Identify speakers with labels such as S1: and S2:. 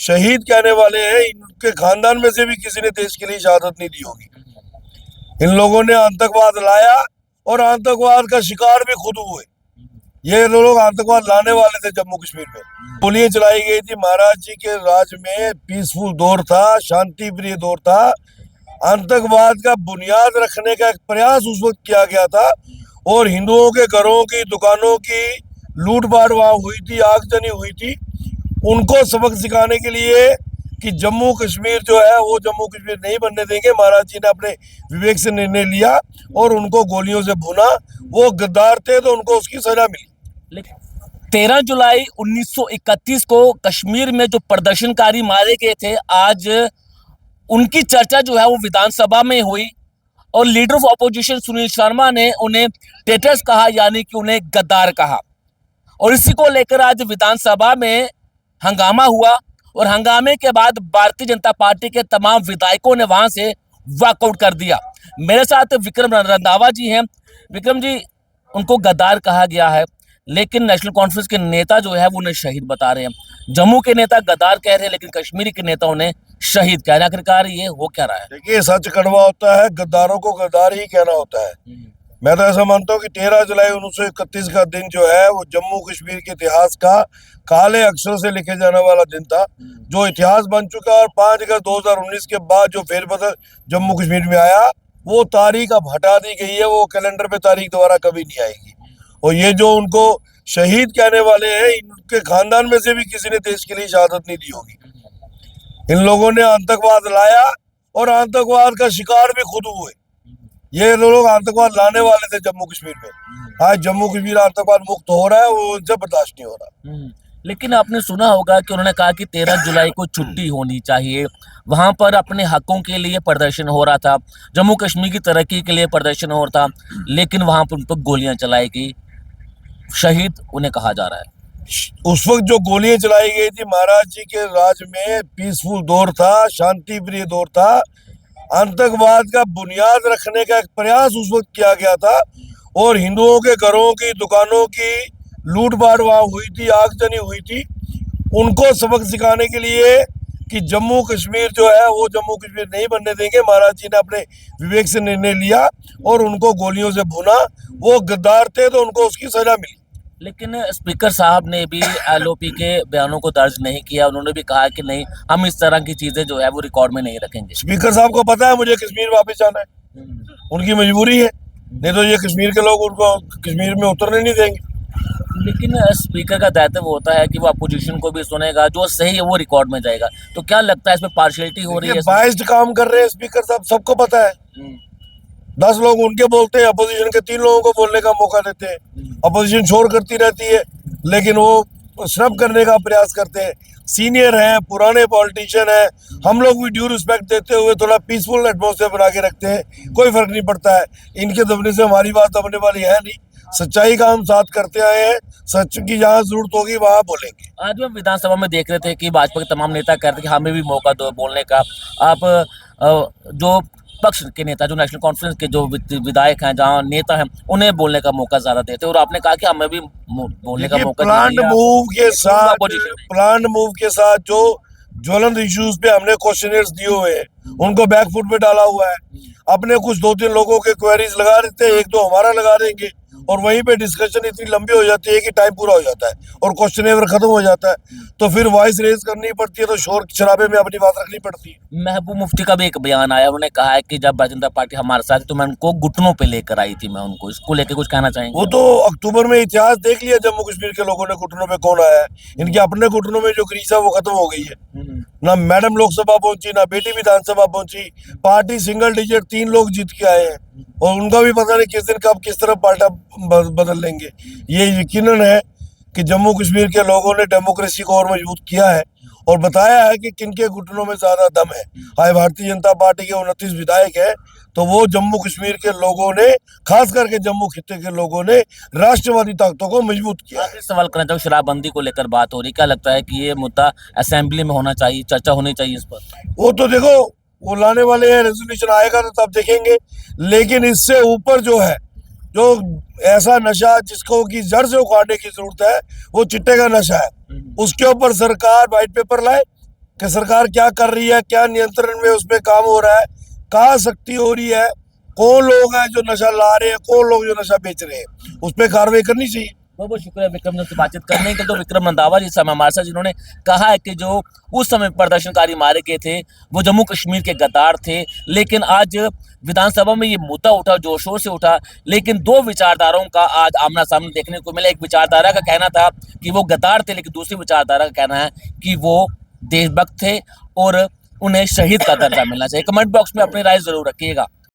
S1: शहीद कहने वाले हैं, इनके खानदान में से भी किसी ने देश के लिए शहादत नहीं दी होगी। इन लोगों ने आतंकवाद लाया और आतंकवाद का शिकार भी खुद हुए। ये लोग आतंकवाद लाने वाले थे। जम्मू कश्मीर में गोलियां चलाई गई थी। महाराज जी के राज में पीसफुल दौर था, शांति प्रिय दौर था। आतंकवाद का बुनियाद रखने का एक प्रयास उस वक्त किया गया था और हिंदुओं के घरों की, दुकानों की लूटपाट वहां हुई थी, आगजनी हुई थी। उनको सबक सिखाने के लिए कि जम्मू कश्मीर जो है वो जम्मू कश्मीर नहीं बनने देंगे, महाराज जी ने अपने विवेक से निर्णय लिया और उनको गोलियों से भुना। वो गद्दार थे तो उनको उसकी सजा मिली।
S2: 13 जुलाई 1931 को कश्मीर में जो प्रदर्शनकारी मारे गए थे, आज उनकी चर्चा जो है वो विधानसभा में हुई और leader of opposition Sunil Sharma ने उन्हें ट्रेटर्स कहा, यानी कि उन्हें गद्दार कहा। और इसी को लेकर आज विधानसभा में हंगामा हुआ और हंगामे के बाद भारतीय जनता पार्टी के तमाम विधायकों ने वहां से वॉकआउट कर दिया। मेरे साथ विक्रम रंधावा जी हैं। विक्रम जी, उनको गद्दार कहा गया है, लेकिन नेशनल कॉन्फ्रेंस के नेता जो है वो उन्हें शहीद बता रहे हैं। जम्मू के नेता गद्दार कह रहे हैं, लेकिन कश्मीरी के नेता उन्हें शहीद कह रहे हैं। आखिरकार ये हो क्या रहा है?
S1: देखिए, सच कड़वा होता है, गद्दारों को गद्दार ही कहना होता है। मैं तो ऐसा मानता हूँ कि 13 जुलाई 1931 का दिन जो है वो जम्मू कश्मीर के इतिहास का काले अक्षरों से लिखे जाने वाला दिन था, जो इतिहास बन चुका। और 5 अगस्त 2019 के बाद जो फेरबदल जम्मू कश्मीर में आया, वो तारीख अब हटा दी गई है। वो कैलेंडर पे तारीख दोबारा कभी नहीं आएगी। और ये जो उनको शहीद कहने वाले हैं, इनके खानदान में से भी किसी ने देश के लिए शहादत नहीं दी होगी। इन लोगों ने आतंकवाद लाया और आतंकवाद का शिकार भी खुद हुए। ये लोग आतंकवाद लाने वाले थे जम्मू कश्मीर में। आज जम्मू कश्मीर आतंकवाद मुक्त हो रहा है, वो उनसे बर्दाश्त नहीं हो रहा।
S2: लेकिन आपने सुना होगा कि उन्होंने कहा कि 13 जुलाई को छुट्टी होनी चाहिए। वहां पर अपने हकों के लिए प्रदर्शन हो रहा था, जम्मू कश्मीर की तरक्की के लिए प्रदर्शन हो रहा था, लेकिन वहां पर उन पर गोलियां चलाई गई। शहीद उन्हें कहा जा रहा है।
S1: उस वक्त जो गोलियां चलाई गई थी, महाराज जी के राज में पीसफुल दौर था, शांति प्रिय दौर था। आतंकवाद का बुनियाद रखने का एक प्रयास उस वक्त किया गया था और हिंदुओं के घरों की, दुकानों की लूटपाट वहां हुई थी, आगजनी हुई थी। उनको सबक सिखाने के लिए कि जम्मू कश्मीर जो है वो जम्मू कश्मीर नहीं बनने देंगे, महाराज जी ने अपने विवेक से निर्णय लिया और उनको गोलियों से भुना। वो गद्दार थे तो उनको उसकी सजा मिली।
S2: लेकिन स्पीकर साहब ने भी एलओपी के बयानों को दर्ज नहीं किया। उन्होंने भी कहा कि नहीं, हम इस तरह की चीजें जो है वो रिकॉर्ड में नहीं रखेंगे।
S1: स्पीकर साहब को पता है मुझे कश्मीर वापस जाना है, उनकी मजबूरी है, नहीं तो ये कश्मीर के लोग उनको कश्मीर में उतरने नहीं देंगे।
S2: लेकिन स्पीकर का दायित्व होता है कि वो अपोजिशन को भी सुनेगा, जो सही है वो रिकॉर्ड में जाएगा। तो क्या लगता है इसमें पार्शियलिटी हो रही है?
S1: बाइस्ड काम कर रहे हैं स्पीकर साहब, सबको पता है। 10 लोग उनके बोलते हैं, अपोजिशन के 3 लोगों को बोलने का मौका देते हैं। अपोजिशन शोर करती रहती है, लेकिन वो स्नब करने का प्रयास करते हैं। सीनियर हैं, पुराने पॉलिटिशियन हैं, हम लोग भी ड्यू रिस्पेक्ट देते हुए थोड़ा पीसफुल एटमॉस्फेयर बना के रखते हैं। कोई फर्क नहीं पड़ता है। इनके दबने से हमारी बात दबने वाली है नहीं। सच्चाई का हम साथ करते आए हैं। सच की जहाँ जरूरत होगी वहाँ बोलेंगे।
S2: आज हम विधानसभा में देख रहे थे कि भाजपा के तमाम नेता कह रहे थे कि हमें भी मौका दो बोलने का। आप जो पक्ष के नेता, जो नेशनल कॉन्फ्रेंस के जो विधायक हैं, जहाँ नेता हैं, उन्हें बोलने का मौका ज्यादा देते और आपने कहा कि हमें भी बोलने का मौका
S1: प्लान मूव के साथ जो ज्वलंत इश्यूज पे हमने क्वेश्चनर्स दिए हुए हैं, उनको बैकफुट पे डाला हुआ है। अपने कुछ 2-3 लोगों के क्वेरीज लगा देते हैं, 1-2 हमारा लगा देंगे और वहीं पे डिस्कशन इतनी लंबी हो जाती है कि टाइम पूरा हो जाता है और क्वेश्चन पेपर खत्म हो जाता है। तो फिर वॉइस रेज करनी पड़ती है, तो शोर शराबे में अपनी बात रखनी पड़ती है।
S2: महबूब मुफ्ती का भी एक बयान आया, उन्होंने कहा है कि जब भारतीय जनता पार्टी हमारे साथ तो मैं उनको घुटनों पे लेकर आई थी। मैं उनको इसको लेकर कुछ कहना चाहेंगे?
S1: वो तो अक्टूबर में इतिहास देख लिया जम्मू कश्मीर के लोगों ने, घुटनों पे कौन आया है। इनके अपने घुटनों में जो ग्रीस है वो खत्म हो गई है। ना मैडम लोकसभा पहुंची, ना बेटी विधानसभा पहुंची। पार्टी सिंगल डिजिट 3 लोग जीत के आए हैं और उनका भी पता नहीं किस दिन कब किस तरह पार्टा बदल लेंगे। ये यकीनन है कि जम्मू कश्मीर के लोगों ने डेमोक्रेसी को और मजबूत किया है और बताया है कि किनके घुटनों में ज्यादा दम है। आज भारतीय जनता पार्टी के 29 विधायक है, तो वो जम्मू कश्मीर के लोगों ने, खास करके जम्मू खित्ते के लोगों ने राष्ट्रवादी ताकतों को मजबूत किया है।
S2: सवाल करना चाहूँ, शराबबंदी को लेकर बात हो रही, क्या लगता है कि ये मुद्दा असेंबली में होना चाहिए, चर्चा होनी चाहिए इस पर?
S1: वो तो देखो, वो लाने वाले हैं, रेजोल्यूशन आएगा तो तब देखेंगे। लेकिन इससे ऊपर जो है, जो ऐसा नशा जिसको की जड़ से उखाड़ने की जरूरत है, वो चिट्टे का नशा है। उसके ऊपर सरकार व्हाइट पेपर लाए, कि सरकार क्या कर रही है, क्या नियंत्रण में उसमें काम हो रहा है, कहाँ सख्ती हो रही है, कौन लोग हैं जो नशा ला रहे हैं, कौन लोग जो नशा बेच रहे हैं, उस पर कार्रवाई करनी चाहिए।
S2: बहुत बहुत शुक्रिया विक्रम ने बातचीत करने के। तो विक्रम रंधावा जी समय हमारे साथ, जिन्होंने कहा है कि जो उस समय प्रदर्शनकारी मारे गए थे वो जम्मू कश्मीर के गद्दार थे, लेकिन आज विधानसभा में ये मुद्दा उठा, जोर शोर से उठा, लेकिन दो विचारधाराओं का आज आमना सामने देखने को मिला। एक विचारधारा का कहना था कि वो गद्दार थे, लेकिन दूसरी विचारधारा का कहना है कि वो देशभक्त थे और उन्हें शहीद का दर्जा मिलना चाहिए। कमेंट बॉक्स में अपनी राय जरूर रखिएगा।